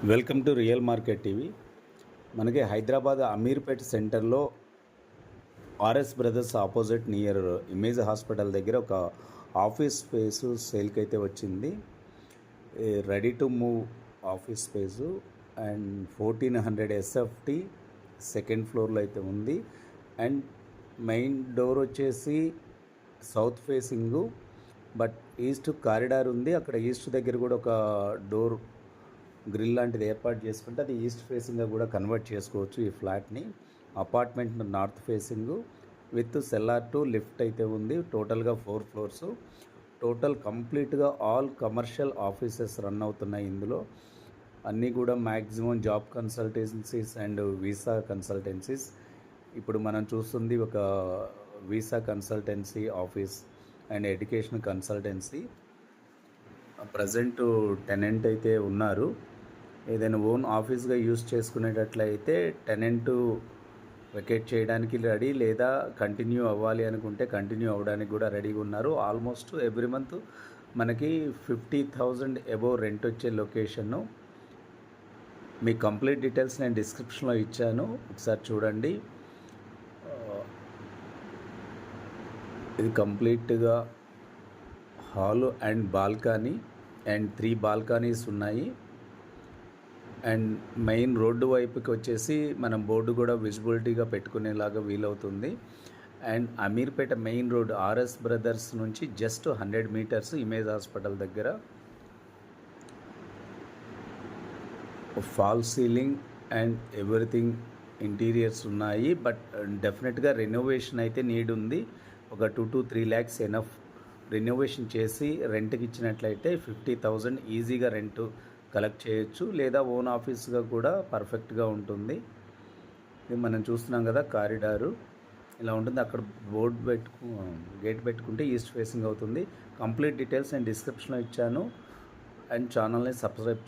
Welcome to real market TV. మనకి హైదరాబాద్ అమీర్పేట్ సెంటర్లో RS brothers opposite near image hospital దగ్గర ఒక ఆఫీస్ స్పేసు సేల్కి అయితే వచ్చింది. Ready to move office space and 1400 SFT second ఫ్లోర్లో అయితే ఉంది. అండ్ మెయిన్ డోర్ వచ్చేసి south facing, but east corridor ఉంది. అక్కడ ఈస్ట్ దగ్గర కూడా ఒక డోర్ గ్రిల్ లాంటిది ఏర్పాటు చేసుకుంటే అది ఈస్ట్ ఫేసింగ్గా కూడా కన్వర్ట్ చేసుకోవచ్చు. ఈ ఫ్లాట్ని apartment north facing with cellar to lift అయితే ఉంది. టోటల్గా 4 ఫ్లోర్స్. టోటల్ కంప్లీట్గా ఆల్ కమర్షియల్ ఆఫీసెస్ రన్ అవుతున్నాయి. ఇందులో అన్నీ కూడా maximum job consultancies and visa consultancies. ఇప్పుడు మనం చూస్తుంది ఒక visa consultancy office and education consultancy. Present tenant అయితే ఉన్నారు. ఏదైనా ఓన్ ఆఫీస్గా యూస్ చేసుకునేటట్లయితే టెనెంట్ వెకేట్ చేయడానికి రెడీ, లేదా కంటిన్యూ అవ్వాలి అనుకుంటే కంటిన్యూ అవ్వడానికి కూడా రెడీగా ఉన్నారు. ఆల్మోస్ట్ ఎవ్రీ మంత్ మనకి 50,000 అబోవ్ రెంట్ వచ్చే లొకేషను. మీ కంప్లీట్ డీటెయిల్స్ నేను డిస్క్రిప్షన్లో ఇచ్చాను, ఒకసారి చూడండి. ఇది కంప్లీట్గా hall and balcony and 3 balconies ఉన్నాయి. అండ్ మెయిన్ రోడ్డు వైపుకి వచ్చేసి మనం బోర్డు కూడా విజిబిలిటీగా పెట్టుకునేలాగా వీలవుతుంది. And Ameerpet main road RS brothers నుంచి జస్ట్ 100 మీటర్స్ ఇమేజ్ హాస్పిటల్ దగ్గర. Fall ceiling and everything interiors ఉన్నాయి, బట్ డెఫినెట్గా రెనోవేషన్ అయితే నీడ్ ఉంది. ఒక 2 to 3 lakhs ఎనఫ్. రెనోవేషన్ చేసి రెంట్కి ఇచ్చినట్లయితే 50,000 ఈజీగా రెంట్ కలెక్ట్ చేయొచ్చు, లేదా ఓన్ ఆఫీస్గా కూడా పర్ఫెక్ట్గా ఉంటుంది. ఇది మనం చూస్తున్నాం కదా, కారిడారు ఇలా ఉంటుంది. అక్కడ గేట్ పెట్టుకుంటే ఈస్ట్ ఫేసింగ్ అవుతుంది. కంప్లీట్ డీటెయిల్స్ నేను డిస్క్రిప్షన్లో ఇచ్చాను. అండ్ ఛానల్ని సబ్స్క్రైబ్